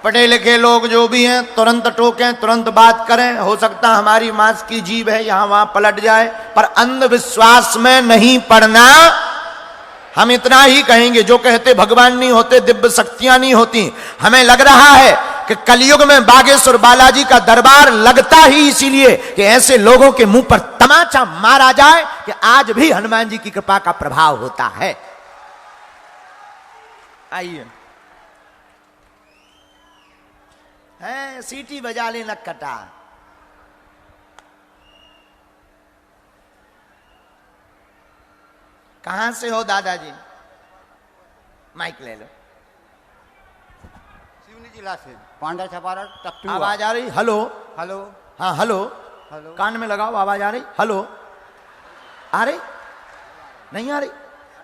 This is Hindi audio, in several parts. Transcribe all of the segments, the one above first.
पढ़े लिखे लोग जो भी हैं तुरंत टोकें, तुरंत बात करें। हो सकता हमारी मांस की जीभ है यहां वहां पलट जाए, पर अंधविश्वास में नहीं पड़ना। हम इतना ही कहेंगे, जो कहते भगवान नहीं होते, दिव्य शक्तियां नहीं होती, हमें लग रहा है कि कलयुग में बागेश्वर बालाजी का दरबार लगता ही इसीलिए कि ऐसे लोगों के मुंह पर तमाचा मारा जाए कि आज भी हनुमान जी की कृपा का प्रभाव होता है। आइए, है सीटी बजा ले नक्कटा। कहां से हो दादाजी? माइक ले लो। सिवनी जिला से, पांडा छपारा टप्पू। आवाज आ रही? Hello hello. हाँ हेलो। हेलो। कान में लगाओ, आवाज आ रही? हेलो आ रही? नहीं आ रही?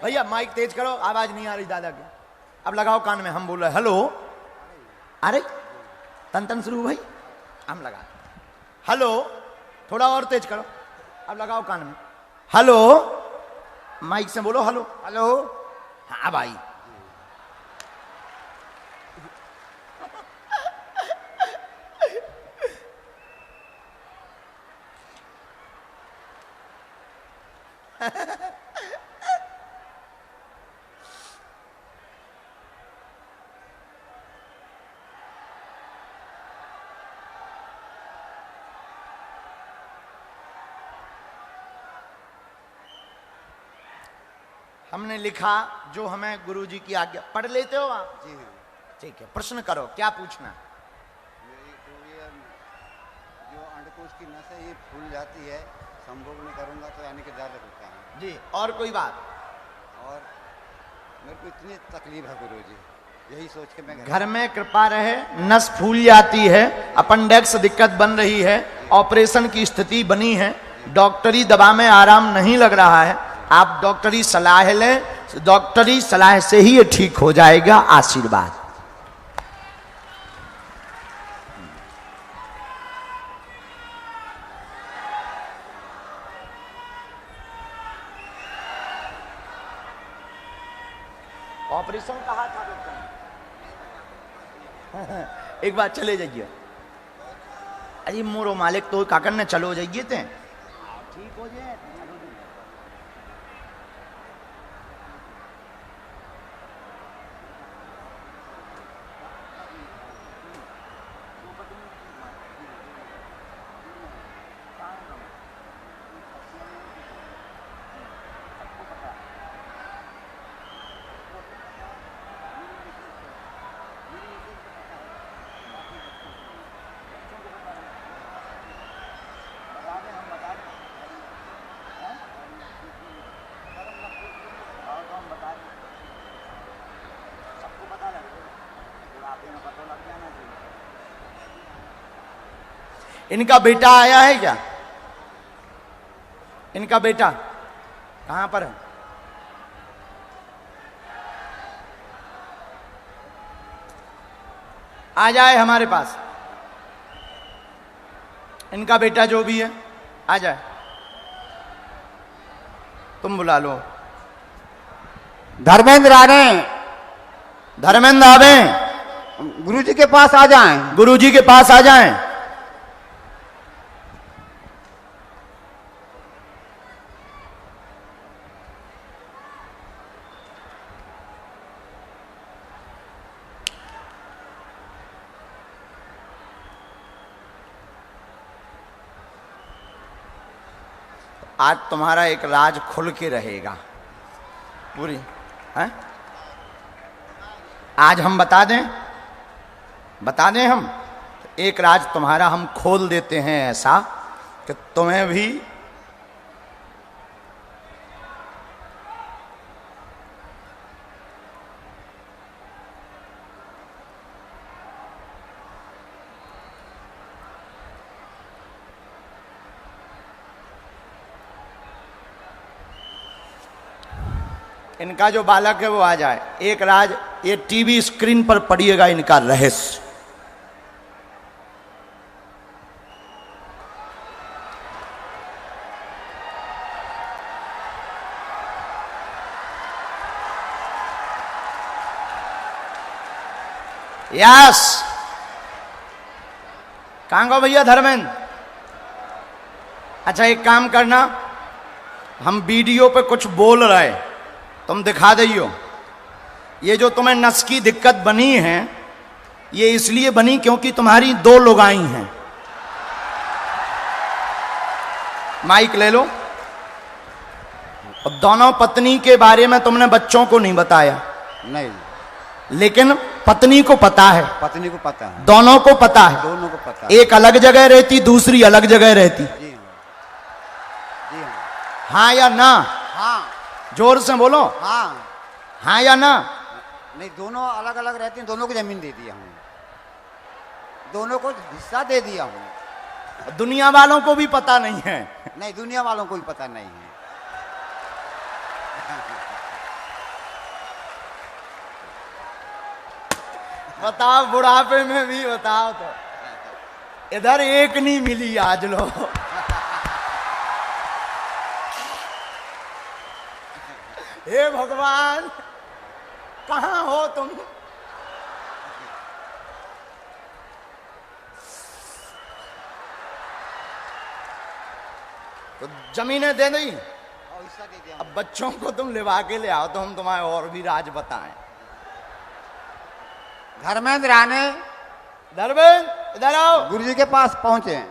भैया माइक तेज करो, आवाज नहीं आ रही दादा की। अब लगाओ कान में, हम बोल रहे हेलो। आ रही? तन तन शुरू भाई, हम लगा। हेलो, थोड़ा और तेज करो, अब लगाओ कान में। हेलो, माइक से बोलो हेलो। हेलो। हाँ भाई। हमने लिखा जो हमें गुरुजी की आज्ञा। पढ़ लेते हो आप? जी हाँ। ठीक है, प्रश्न करो, क्या पूछना? ये जो अंडकोश की नस है ये फूल जाती है, संभोग नहीं करूँगा तो यानी कि दर्द होता है जी। और कोई बात? और मेरे को इतनी तकलीफ है गुरुजी, यही सोच के मैं घर में कृपा रहे। नस फूल जाती है, अपेंडिक्स दिक्कत बन रही है, ऑपरेशन की स्थिति बनी है, डॉक्टरी दवा में आराम नहीं लग रहा है, आप डॉक्टरी सलाह लें, डॉक्टरी सलाह से ही ये ठीक हो जाएगा। आशीर्वाद। ऑपरेशन कहा था डॉक्टर ने? एक बार चले जाइए। अरे मोरो मालिक तो काकन ने चलो जाइए थे, ठीक हो जाए। इनका बेटा आया है क्या? इनका बेटा कहां पर है? आ जाए हमारे पास। इनका बेटा जो भी है आ जाए, तुम बुला लो। धर्मेंद्र आ रहे हैं, धर्मेंद्र आवे, गुरुजी के पास आ जाएं। गुरुजी के पास आ जाएं। आज तुम्हारा एक राज खुल के रहेगा पूरी है? आज हम बता दें हम एक राज तुम्हारा हम खोल देते हैं, ऐसा कि तुम्हें भी इनका जो बालक है वो आ जाए। एक राज ये टीवी स्क्रीन पर पढ़िएगा इनका रहस्य। यस, कहाँ गो भैया धर्मेंद्र? अच्छा एक काम करना, हम वीडियो पे कुछ बोल रहे, तुम दिखा दियो। ये जो तुम्हें नस की दिक्कत बनी है, ये इसलिए बनी क्योंकि तुम्हारी 2 लुगाई हैं। माइक ले लो। और दोनों पत्नी के बारे में तुमने बच्चों को नहीं बताया। नहीं, लेकिन पत्नी को पता है। पत्नी को पता है, दोनों को पता है। दोनों को पता है। एक अलग जगह रहती, दूसरी अलग जगह रहती। जी हाँ, जी हाँ। हाँ या ना? हाँ, जोर से बोलो। हाँ। हाँ या ना? नहीं, दोनों अलग अलग रहती हैं, दोनों को जमीन दे दिया हूँ, दोनों को हिस्सा दे दिया हूँ। दुनिया वालों को भी पता नहीं है। नहीं, दुनिया वालों को भी पता नहीं है। बताओ, बुढ़ापे में भी बताओ तो। इधर एक नहीं मिली आज लो। हे भगवान, कहाँ हो तुम? तो जमीनें दे दी, हिस्सा दे दिया। अब बच्चों को तुम लिवा के ले आओ तो हम तुम्हारे और भी राज बताएं। धर्मेंद्र आने, धर्मेंद्र इधर आओ। गुरुजी के पास पहुंचे।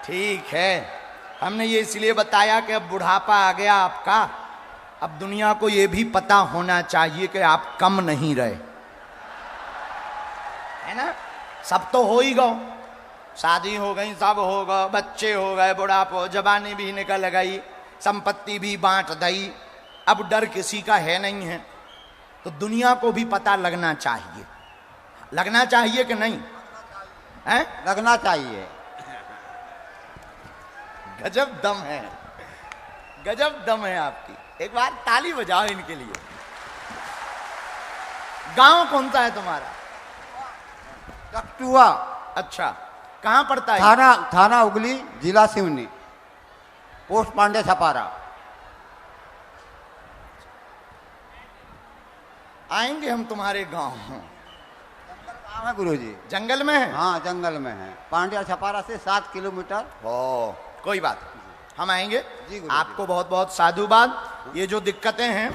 ठीक है, हमने ये इसलिए बताया कि अब बुढ़ापा आ गया आपका, अब दुनिया को ये भी पता होना चाहिए कि आप कम नहीं रहे, है ना? सब तो हो ही गो, शादी हो गई, सब हो गए, बच्चे हो गए, बुढ़ापा, जवानी भी निकल गई, संपत्ति भी बांट दी, अब डर किसी का है नहीं है। तो दुनिया को भी पता लगना चाहिए, लगना चाहिए कि नहीं? हैं? लगना चाहिए। गजब दम है, गजब दम है आपकी। एक बार ताली बजाओ इनके लिए। गांव कौन सा है तुम्हारा? ककटुआ। अच्छा, कहां पड़ता है? थाना उगली, जिला सिवनी, पोस्ट पांडे छपारा। आएंगे हम तुम्हारे गांव। कहाँ है गुरुजी? जंगल में है? हाँ, जंगल में है, पांड्या छपारा से 7 किलोमीटर। ओ, कोई बात, हम आएंगे। जी गुरुजी। आपको बहुत बहुत साधुवाद। ये जो दिक्कतें हैं,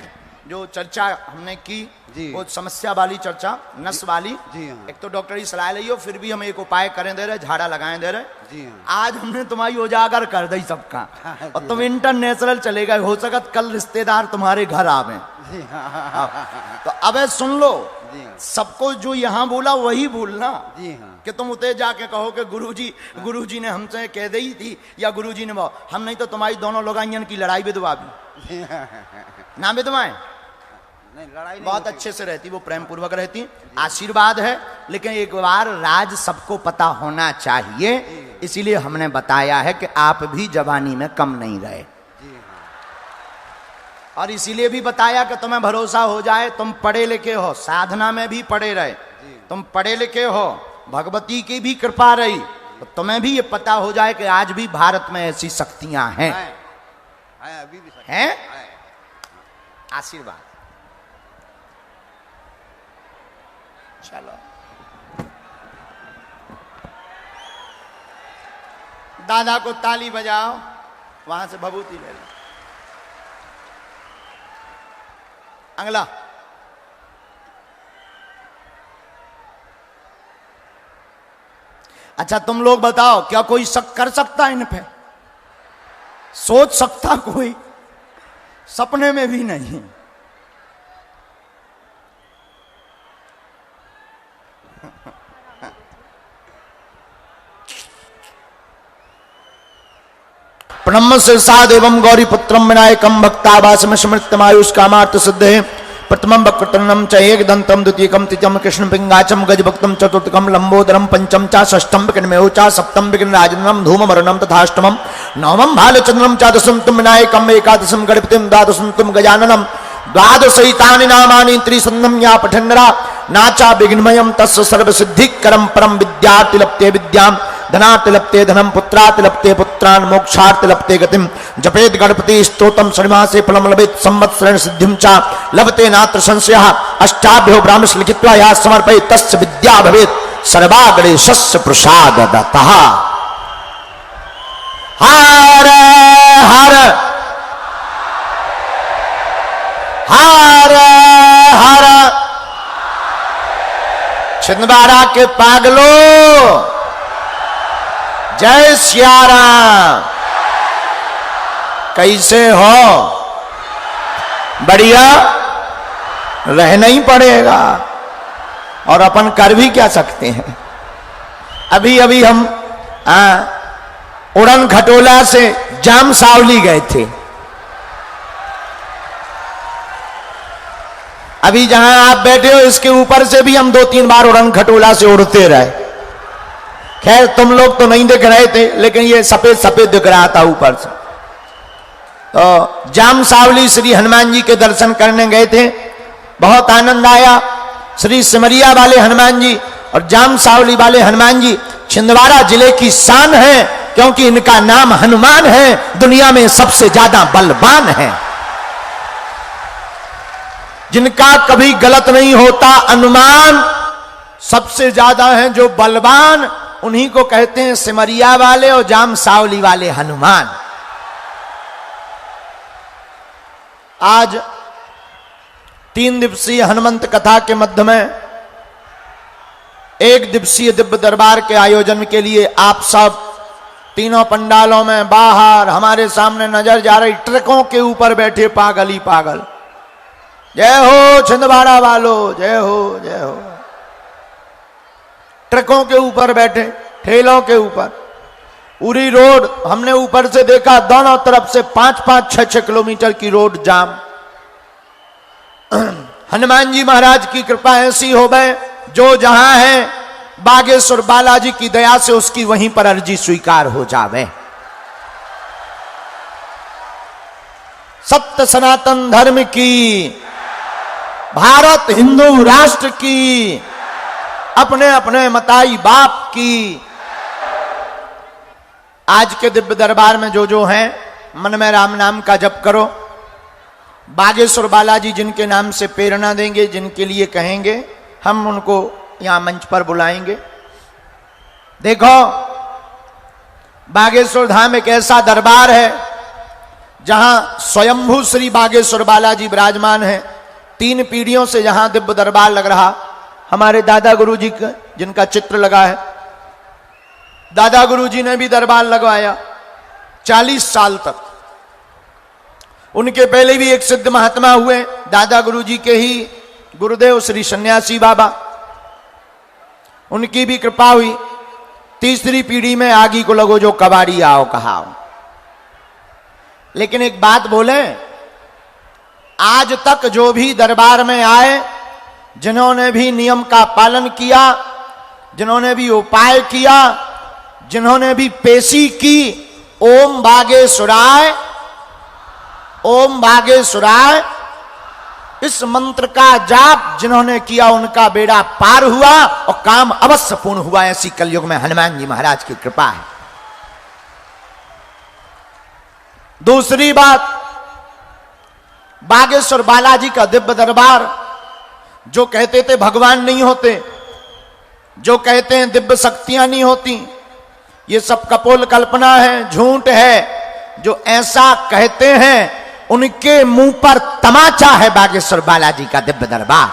जो चर्चा हमने की, जी। वो समस्या वाली चर्चा, नस वाली, जी हाँ। एक तो डॉक्टरी सलाह लियो, फिर भी हम एक उपाय करें दे रहे, झाड़ा लगाएं दे रहे। जी हाँ। आज हमने तुम्हारी उजागर कर दी सबका, और तुम इंटरनेशनल चले गए, हो सकत कल रिश्तेदार तुम्हारे घर आवे। जी हाँ। तो अब सुन लो, जी हाँ। सबको जो यहाँ बोला वही बोलना। जी हाँ। कि तुम उते जाके कहो कि गुरुजी ने हमसे कह दी थी, या गुरुजी ने हम नहीं तो तुम्हारी दोनों लोगाइयन की लड़ाई विधवा भी ना विधवाएं नहीं, लड़ाई बहुत अच्छे से रहती, वो प्रेम पूर्वक रहती, आशीर्वाद है। लेकिन एक बार राज सबको पता होना चाहिए, इसीलिए हमने बताया है कि आप भी जवानी में कम नहीं रहे। और इसीलिए भी बताया कि तुम्हें भरोसा हो जाए, तुम पढ़े लिखे हो, साधना में भी पढ़े रहे, तुम पढ़े लिखे हो, भगवती की भी कृपा रही, तो तुम्हें भी ये पता हो जाए कि आज भी भारत में ऐसी शक्तियां हैं। अभी भी हैं? आशीर्वाद। चलो, दादा को ताली बजाओ, वहां से भभूति ले लो। अगला, अच्छा तुम लोग बताओ, क्या कोई शक कर सकता इन पे? सोच सकता कोई? सपने में भी नहीं। प्रणम शिरसा देवम गौरी पुत्रम विनायकम भक्तावासम स्मृतमायुष कामार्थ सिद्धे प्रथमं वक्रतुंडं च एकदंतं द्वितीयकं तृतीयं कृष्ण पिंगाचम गजभक्तं चतुर्थकं लंबोदरं पंचम च षष्ठं विघ्नमेव च सप्तम विघ्नराजनम धूमवर्णं तथाष्टमं नवमं भालचंद्रं च दशम तुम विनायकं एकादशं गणपतिं द्वादशं तुम गजाननं द्वादशैतानि नामानि त्रिसन्धं या पठन्नरा नाचा विघ्नमयं तस्य सर्वसिद्धिकरं परम विद्यार्थि लप्ते विद्यां धनात् लप्ते धनम पुत्रात् लप्ते पुत्रान् मोक्षात् लप्ते गतिम जपेत गणपति स्तोत्रम षण्मासे फलम लभेत संवत्सरेण सिद्धिं च लभते नात्र संशयः अष्टाभ्यो ब्राह्मणस् लिखित्वा या समर्पयेत् तस्य विद्या भवेत् सर्वागणेशस्य प्रसादतः। हर हर हर हर छिंदवाड़ा के पागलों, जय सिया राम। कैसे हो? बढ़िया? रहना ही पड़ेगा, और अपन कर भी क्या सकते हैं। अभी अभी हम उड़न खटोला से जाम सावली गए थे। अभी जहां आप बैठे हो इसके ऊपर से भी हम 2-3 बार उड़न खटोला से उड़ते रहे। खैर तुम लोग तो नहीं दिख रहे थे, लेकिन ये सफेद सफेद दिख रहा था ऊपर से। तो जाम सावली श्री हनुमान जी के दर्शन करने गए थे, बहुत आनंद आया। श्री सिमरिया वाले हनुमान जी और जाम सावली वाले हनुमान जी छिंदवाड़ा जिले की शान है, क्योंकि इनका नाम हनुमान है, दुनिया में सबसे ज्यादा बलवान है। जिनका कभी गलत नहीं होता अनुमान, सबसे ज्यादा है जो बलवान, उन्हीं को कहते हैं सिमरिया वाले और जाम सावली वाले हनुमान। आज 3 दिवसीय हनुमंत कथा के मध्य में 1 दिवसीय दिव्य दरबार के आयोजन के लिए आप सब तीनों पंडालों में बाहर हमारे सामने नजर जा रही ट्रकों के ऊपर बैठे पागल ही पागल। जय हो छिंदवाड़ा वालों, जय हो जय हो। ट्रकों के ऊपर बैठे, ठेलों के ऊपर, पूरी रोड हमने ऊपर से देखा, दोनों तरफ से 5-5, 6-6 किलोमीटर की रोड जाम। हनुमान जी महाराज की कृपा ऐसी हो गए, जो जहां है बागेश्वर बालाजी की दया से उसकी वहीं पर अर्जी स्वीकार हो जावे। सत्य सनातन धर्म की, भारत हिंदू राष्ट्र की, अपने अपने मताई बाप की। आज के दिव्य दरबार में जो हैं, मन में राम नाम का जप करो। बागेश्वर बालाजी जिनके नाम से प्रेरणा देंगे, जिनके लिए कहेंगे, हम उनको यहां मंच पर बुलाएंगे। देखो, बागेश्वर धाम एक ऐसा दरबार है जहां स्वयंभू श्री बागेश्वर बालाजी विराजमान है। 3 पीढ़ियों से यहां दिव्य दरबार लग रहा। हमारे दादा गुरुजी का जिनका चित्र लगा है, दादा गुरुजी ने भी दरबार लगवाया 40 साल तक। उनके पहले भी एक सिद्ध महात्मा हुए, दादा गुरुजी के ही गुरुदेव श्री सन्यासी बाबा, उनकी भी कृपा हुई। 3री पीढ़ी में आगी को लगो जो कबाड़ी आओ कहाओ। लेकिन एक बात बोले, आज तक जो भी दरबार में आए, जिन्होंने भी नियम का पालन किया, जिन्होंने भी उपाय किया, जिन्होंने भी पेशी की, ओम बागेश्वराय, ओम बागेश्वराय, इस मंत्र का जाप जिन्होंने किया, उनका बेड़ा पार हुआ और काम अवश्य पूर्ण हुआ। ऐसी कलयुग में हनुमान जी महाराज की कृपा है। दूसरी बात, बागेश्वर बालाजी का दिव्य दरबार, जो कहते थे भगवान नहीं होते, जो कहते हैं दिव्य शक्तियां नहीं होती, ये सब कपोल कल्पना है, झूठ है। जो ऐसा कहते हैं उनके मुंह पर तमाचा है बागेश्वर बालाजी का दिव्य दरबार।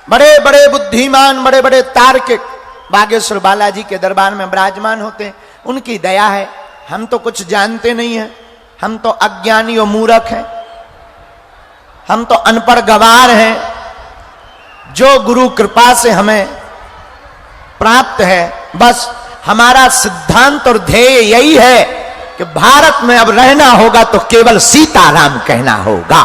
बड़े बड़े बुद्धिमान, बड़े बड़े तार्किक बागेश्वर बालाजी के दरबार में विराजमान होते हैं। उनकी दया है। हम तो कुछ जानते नहीं हैं, हम तो अज्ञानी और मूर्ख हैं, हम तो अनपढ़ गवार हैं। जो गुरु कृपा से हमें प्राप्त है, बस हमारा सिद्धांत और ध्येय यही है कि भारत में अब रहना होगा तो केवल सीताराम कहना होगा।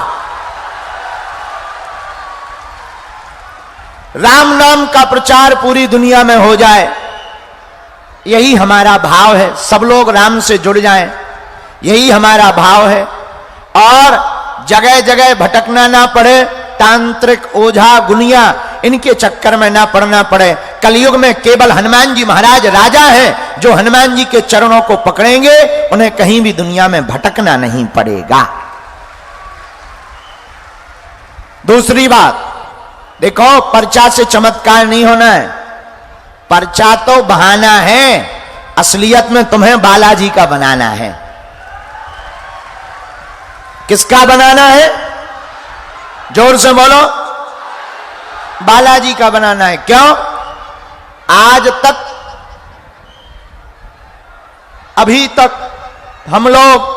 राम नाम का प्रचार पूरी दुनिया में हो जाए, यही हमारा भाव है। सब लोग राम से जुड़ जाएं, यही हमारा भाव है। और जगह जगह भटकना ना पड़े, तांत्रिक ओझा गुनिया इनके चक्कर में ना पड़ना पड़े। कलयुग में केवल हनुमान जी महाराज राजा हैं, जो हनुमान जी के चरणों को पकड़ेंगे उन्हें कहीं भी दुनिया में भटकना नहीं पड़ेगा। दूसरी बात देखो, पर्चा से चमत्कार नहीं होना है। पर्चा तो बहाना है, असलियत में तुम्हें बालाजी का बनाना है। किसका बनाना है? जोर से बोलो। बालाजी का बनाना है। क्यों? आज तक, अभी तक हम लोग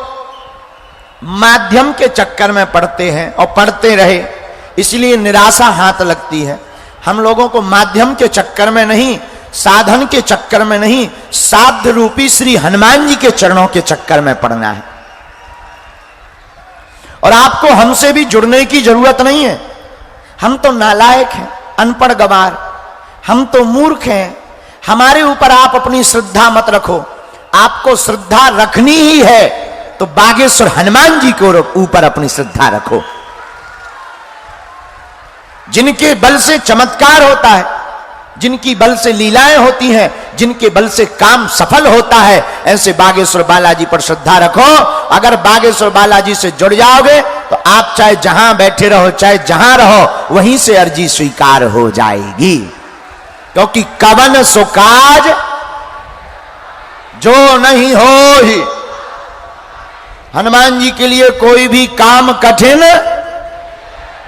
माध्यम के चक्कर में पड़ते हैं और पड़ते रहे, इसलिए निराशा हाथ लगती है। हम लोगों को माध्यम के चक्कर में नहीं, साधन के चक्कर में नहीं, साध्य रूपी श्री हनुमान जी के चरणों के चक्कर में पड़ना है। और आपको हमसे भी जुड़ने की जरूरत नहीं है। हम तो नालायक हैं, अनपढ़ गवार, हम तो मूर्ख हैं। हमारे ऊपर आप अपनी श्रद्धा मत रखो। आपको श्रद्धा रखनी ही है तो बागेश्वर हनुमान जी के ऊपर अपनी श्रद्धा रखो, जिनके बल से चमत्कार होता है, जिनकी बल से लीलाएं होती हैं, जिनके बल से काम सफल होता है, ऐसे बागेश्वर बालाजी पर श्रद्धा रखो। अगर बागेश्वर बालाजी से जुड़ जाओगे तो आप चाहे जहां बैठे रहो, चाहे जहां रहो, वहीं से अर्जी स्वीकार हो जाएगी। क्योंकि कवन सुकाज जो नहीं हो ही, हनुमान जी के लिए कोई भी काम कठिन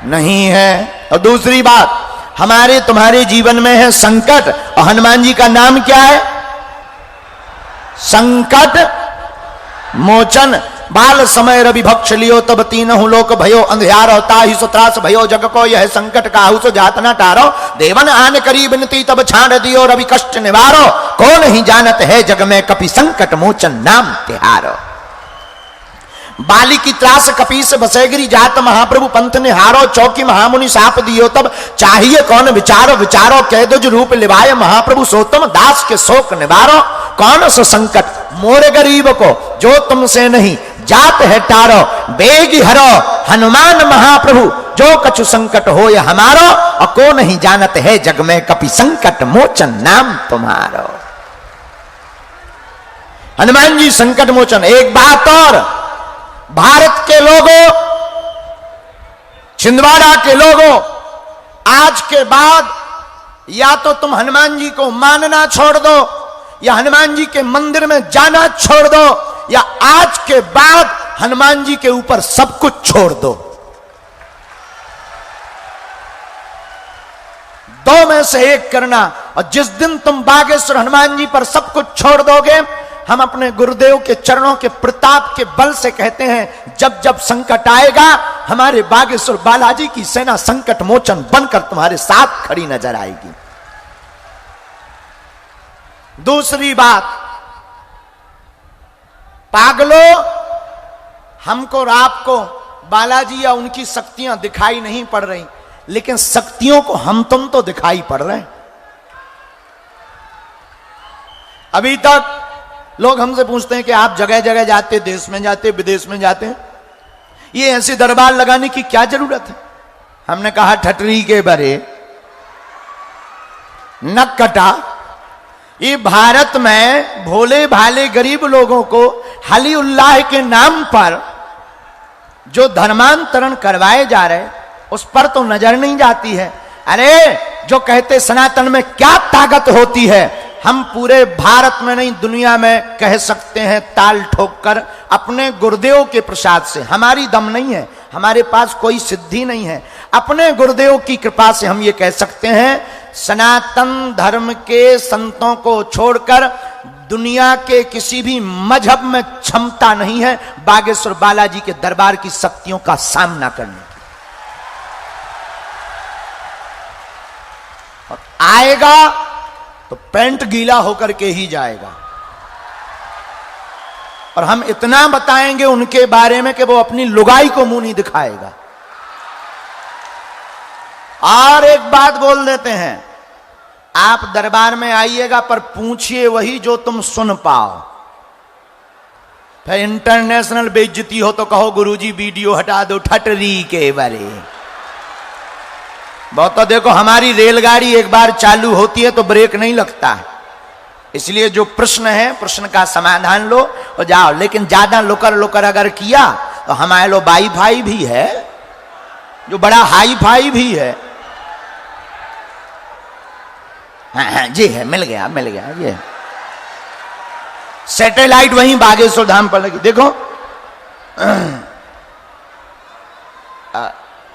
नहीं है। और दूसरी बात, हमारे तुम्हारे जीवन में है संकट, और हनुमान जी का नाम क्या है? संकट मोचन। बाल समय रवि भक्ष लियो तब तीनहु लोक भयो अंधियारो, ताहि सुत्रास भयो जग को यह संकट काहू सो जात न टारो, देवन आन करी बिनती तब छाड़ दियो रवि कष्ट निवारो, कौन ही जानत है जग में कपि संकट मोचन नाम तिहारो। बाली की त्रास कपीस बसेगिरी जात महाप्रभु पंथ ने हारो, चौकी महामुनि साप दियो तब चाहिए कौन विचारो, विचारो कह दो जो रूप लिवाए महाप्रभु सोतम दास के शोक निवारो, कौन सा संकट मोरे गरीब को जो तुमसे नहीं जात है टारो, बेगी हरो हनुमान महाप्रभु जो कछु संकट हो या हमारो, और को नहीं जानत है जग में कपि संकट मोचन नाम तुम्हारो। हनुमान जी संकट मोचन। एक बात और, भारत के लोगों, छिंदवाड़ा के लोगों, आज के बाद या तो तुम हनुमान जी को मानना छोड़ दो, या हनुमान जी के मंदिर में जाना छोड़ दो, या आज के बाद हनुमान जी के ऊपर सब कुछ छोड़ दो। दो में से एक करना। और जिस दिन तुम बागेश्वर हनुमान जी पर सब कुछ छोड़ दोगे, हम अपने गुरुदेव के चरणों के प्रताप के बल से कहते हैं, जब जब संकट आएगा हमारे बागेश्वर बालाजी की सेना संकट मोचन बनकर तुम्हारे साथ खड़ी नजर आएगी। दूसरी बात, पागलों, हमको और आपको बालाजी या उनकी शक्तियां दिखाई नहीं पड़ रही, लेकिन शक्तियों को हम तुम तो दिखाई पड़ रहे हैं। अभी तक लोग हमसे पूछते हैं कि आप जगह जगह जाते, देश में जाते, विदेश में जाते हैं, ये ऐसे दरबार लगाने की क्या जरूरत है? हमने कहा ठटरी के बरे नक कटा। ये भारत में भोले भाले गरीब लोगों को हली उल्लाह के नाम पर जो धर्मांतरण करवाए जा रहे, उस पर तो नजर नहीं जाती है। अरे जो कहते सनातन में क्या ताकत होती है, हम पूरे भारत में नहीं दुनिया में कह सकते हैं ताल ठोक कर, अपने गुरुदेव के प्रसाद से। हमारी दम नहीं है, हमारे पास कोई सिद्धि नहीं है, अपने गुरुदेव की कृपा से हम ये कह सकते हैं, सनातन धर्म के संतों को छोड़कर दुनिया के किसी भी मजहब में क्षमता नहीं है बागेश्वर बालाजी के दरबार की शक्तियों का सामना करने की। और आएगा तो पैंट गीला होकर के ही जाएगा। और हम इतना बताएंगे उनके बारे में कि वो अपनी लुगाई को मुंह नहीं दिखाएगा। और एक बात बोल देते हैं, आप दरबार में आइएगा पर पूछिए वही जो तुम सुन पाओ। फिर इंटरनेशनल बेइज्जती हो तो कहो गुरुजी वीडियो हटा दो ठटरी के बारे। बहुत तो देखो हमारी रेलगाड़ी एक बार चालू होती है तो ब्रेक नहीं लगता है, इसलिए जो प्रश्न है प्रश्न का समाधान लो और जाओ। लेकिन ज्यादा लोकर लोकर अगर किया तो हमारे लो वाईफाई भी है जो बड़ा हाई फाई भी है। हाँ जी है, मिल गया ये सैटेलाइट वहीं बागेश्वर धाम पर लगी। देखो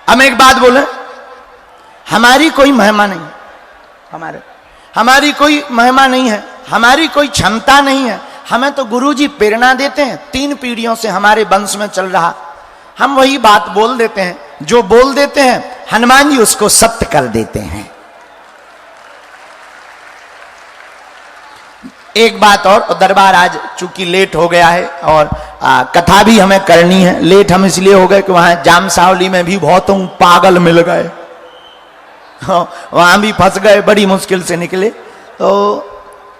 हम एक बात बोले, हमारी कोई महिमा नहीं, हमारी कोई महिमा नहीं है, हमारी कोई क्षमता नहीं है। हमें तो गुरुजी प्रेरणा देते हैं, 3 पीढ़ियों से हमारे वंश में चल रहा, हम वही बात बोल देते हैं, जो बोल देते हैं हनुमान जी उसको सत्य कर देते हैं। एक बात और, दरबार आज चूंकि लेट हो गया है और कथा भी हमें करनी है। लेट हम इसलिए हो गए कि वहां जाम सावली में भी बहुत पागल मिल गए, वहां भी फंस गए, बड़ी मुश्किल से निकले। तो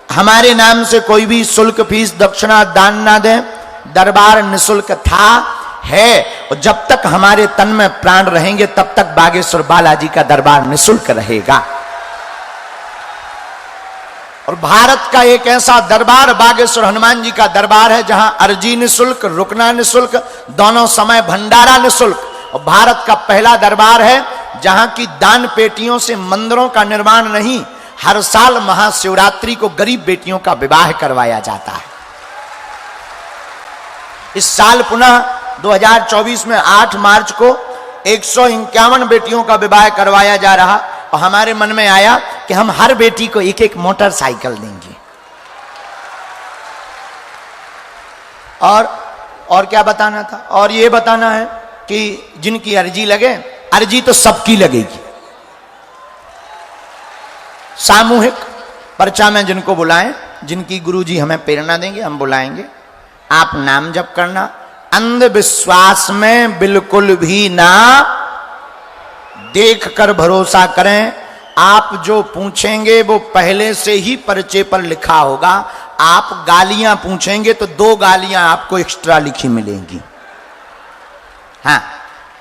हमारे नाम से कोई भी शुल्क फीस दक्षिणा दान ना दें, दरबार निशुल्क था है, और जब तक हमारे तन में प्राण रहेंगे तब तक बागेश्वर बालाजी का दरबार निशुल्क रहेगा। और भारत का एक ऐसा दरबार बागेश्वर हनुमान जी का दरबार है जहां अर्जी निशुल्क, रुकना निशुल्क, दोनों समय भंडारा निशुल्क। और भारत का पहला दरबार है जहां की दान पेटियों से मंदिरों का निर्माण नहीं, हर साल महाशिवरात्रि को गरीब बेटियों का विवाह करवाया जाता है। इस साल पुनः 2024 में 8 मार्च को 151 बेटियों का विवाह करवाया जा रहा, और हमारे मन में आया कि हम हर बेटी को एक एक मोटरसाइकिल देंगे। और क्या बताना था, और ये बताना है कि जिनकी अर्जी लगे, अर्जी तो सबकी लगेगी, सामूहिक पर्चा में जिनको बुलाएं, जिनकी गुरुजी हमें प्रेरणा देंगे हम बुलाएंगे। आप नाम जप करना, अंधविश्वास में बिल्कुल भी ना देख कर भरोसा करें। आप जो पूछेंगे वो पहले से ही पर्चे पर लिखा होगा। आप गालियां पूछेंगे तो 2 गालियां आपको एक्स्ट्रा लिखी मिलेंगी। हाँ,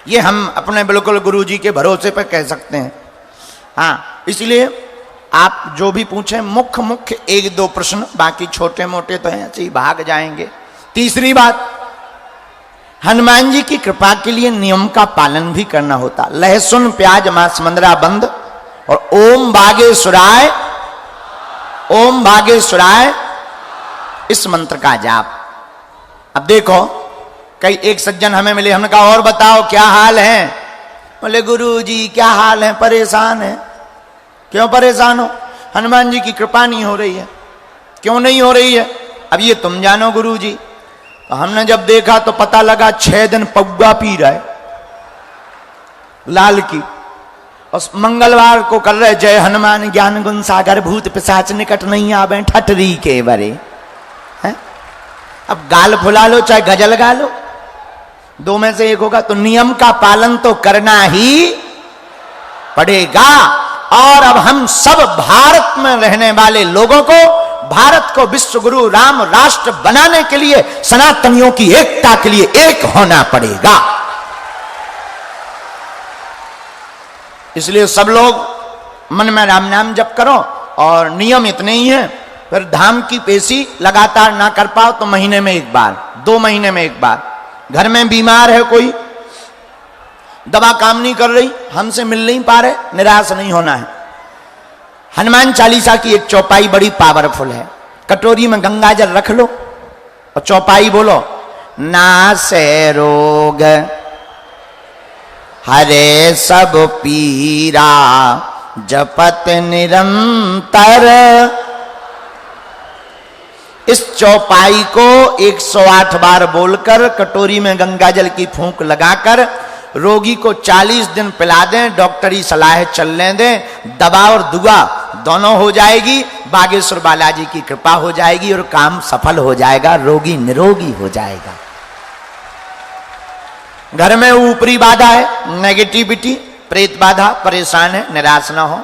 ये हम अपने बिल्कुल गुरुजी के भरोसे पर कह सकते हैं। हाँ, इसलिए आप जो भी पूछें मुख्य 1-2 प्रश्न, बाकी छोटे मोटे तो हैं ऐसे ही भाग जाएंगे। तीसरी बात, हनुमान जी की कृपा के लिए नियम का पालन भी करना होता। लहसुन प्याज मांस मंदरा बंद, और ओम भागेश्वराय इस मंत्र का जाप। अब देखो, कई एक सज्जन हमें मिले, हमने कहा और बताओ क्या हाल है? बोले गुरुजी क्या हाल है, परेशान है। क्यों परेशान हो? हनुमान जी की कृपा नहीं हो रही है। क्यों नहीं हो रही है? अब ये तुम जानो गुरुजी। तो हमने जब देखा तो पता लगा 6 दिन पौवा पी रहा है लाल की, और मंगलवार को कर रहे जय हनुमान ज्ञान गुण सागर भूत पिशाच निकट नहीं आवे ठटरी के बरे हैं। अब गाल फुला लो चाहे गजल गा लो, 2 में से एक होगा। तो नियम का पालन तो करना ही पड़ेगा। और अब हम सब भारत में रहने वाले लोगों को भारत को विश्व गुरु राम राष्ट्र बनाने के लिए, सनातनियों की एकता के लिए एक होना पड़ेगा। इसलिए सब लोग मन में राम नाम जप करो, और नियम इतने ही हैं। फिर धाम की पेशी लगातार ना कर पाओ तो महीने में 1 बार, 2 महीने में 1 बार। घर में बीमार है कोई, दवा काम नहीं कर रही, हमसे मिल नहीं पा रहे, निराश नहीं होना है। हनुमान चालीसा की एक चौपाई बड़ी पावरफुल है। कटोरी में गंगा जल रख लो और चौपाई बोलो, नासे रोग हरे सब पीरा जपत निरंतर। इस चौपाई को 108 बार बोलकर कटोरी में गंगाजल की फूंक लगाकर रोगी को 40 दिन पिला दें, डॉक्टरी सलाह चलने दें, दवा और दुआ दोनों हो जाएगी। बागेश्वर बालाजी की कृपा हो जाएगी और काम सफल हो जाएगा, रोगी निरोगी हो जाएगा। घर में ऊपरी बाधा है, नेगेटिविटी, प्रेत बाधा, परेशान है, निराश ना हो।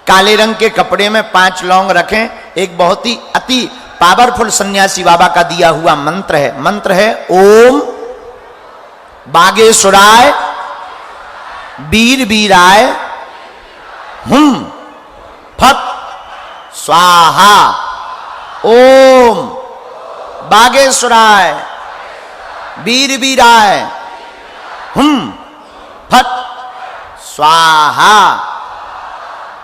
काले रंग के कपड़े में 5 लौंग रखें। एक बहुत ही अति पावरफुल सन्यासी बाबा का दिया हुआ मंत्र है। मंत्र है ओम बागेश्वराय वीर वीराय हुम फट स्वाहा। ओम बागेश्वराय वीर वीराय हुम फट स्वाहा।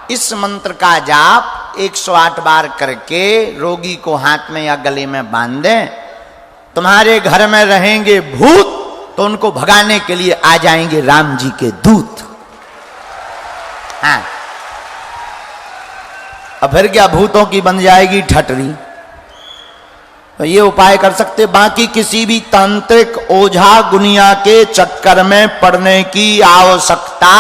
इस मंत्र का जाप 108 बार करके रोगी को हाथ में या गले में बांध दें। तुम्हारे घर में रहेंगे भूत तो उनको भगाने के लिए आ जाएंगे राम जी के दूत। हाँ, अब फिर क्या भूतों की बन जाएगी ठटरी। तो ये उपाय कर सकते। बाकी किसी भी तांत्रिक ओझा गुनिया के चक्कर में पड़ने की आवश्यकता,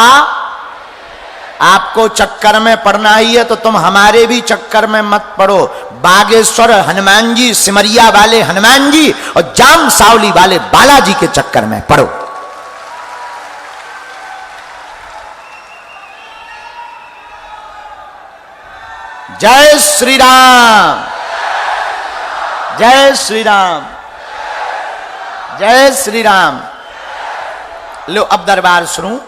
आपको चक्कर में पड़ना ही है तो तुम हमारे भी चक्कर में मत पड़ो। बागेश्वर हनुमान जी, सिमरिया वाले हनुमान जी और जाम सावली वाले बालाजी के चक्कर में पड़ो। जय श्री राम, जय श्री राम, जय श्री राम। लो अब दरबार सुनो।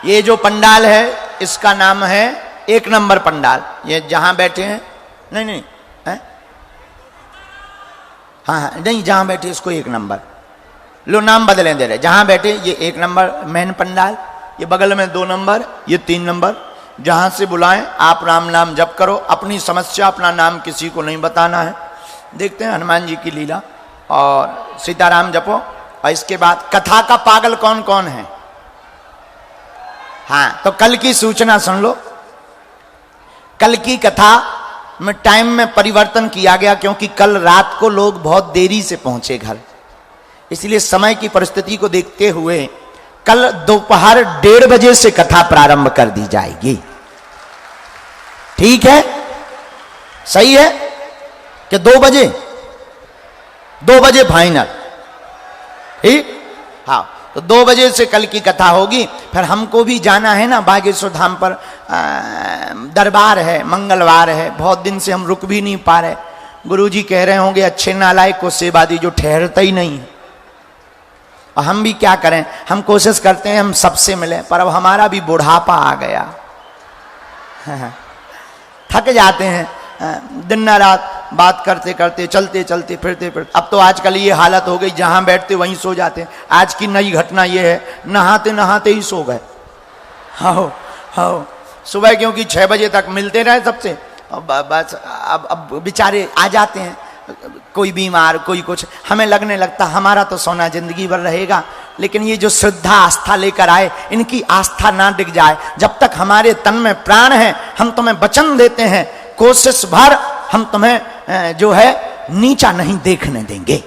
ये जो पंडाल है इसका नाम है 1 नंबर पंडाल। ये जहां बैठे हैं, नहीं नहीं है? हाँ नहीं, जहां बैठे इसको 1 नंबर। लो नाम बदलें दे रहे। जहां बैठे ये 1 नंबर मेन पंडाल, ये बगल में 2 नंबर, ये 3 नंबर। जहां से बुलाएं आप राम नाम जप करो। अपनी समस्या, अपना नाम किसी को नहीं बताना है। देखते हैं हनुमान जी की लीला और सीताराम जपो। और इसके बाद कथा का पागल कौन कौन है? हाँ, तो कल की सूचना सुन लो। कल की कथा में टाइम में परिवर्तन किया गया क्योंकि कल रात को लोग बहुत देरी से पहुंचे घर, इसलिए समय की परिस्थिति को देखते हुए कल दोपहर 1:30 बजे से कथा प्रारंभ कर दी जाएगी। ठीक है? सही है कि 2 बजे? 2 बजे फाइनल। ठीक? हाँ, तो 2 बजे से कल की कथा होगी। फिर हमको भी जाना है ना बागेश्वर धाम पर, दरबार है, मंगलवार है। बहुत दिन से हम रुक भी नहीं पा रहे। गुरुजी कह रहे होंगे अच्छे नालायक को सेवा दी जो ठहरता ही नहीं है। और हम भी क्या करें, हम कोशिश करते हैं हम सबसे मिलें, पर अब हमारा भी बुढ़ापा आ गया। थक जाते हैं दिन रात बात करते करते, चलते चलते, फिरते फिरते। अब तो आजकल ये हालत हो गई जहां बैठते वहीं सो जाते हैं। आज की नई घटना ये है, नहाते नहाते ही सो गए। हाँ हाँ, सुबह क्योंकि 6 बजे तक मिलते रहे सबसे, बस अब बेचारे आ जाते हैं, कोई बीमार कोई कुछ। हमें लगने लगता हमारा तो सोना जिंदगी भर रहेगा, लेकिन ये जो श्रद्धा आस्था लेकर आए, इनकी आस्था ना डिग जाए। जब तक हमारे तन में प्राण है हम तुम्हें वचन देते हैं, कोशिश भर हम तुम्हें जो है नीचा नहीं देखने देंगे।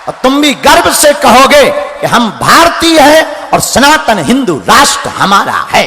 और तुम भी गर्व से कहोगे कि हम भारतीय हैं और सनातन हिंदू राष्ट्र हमारा है।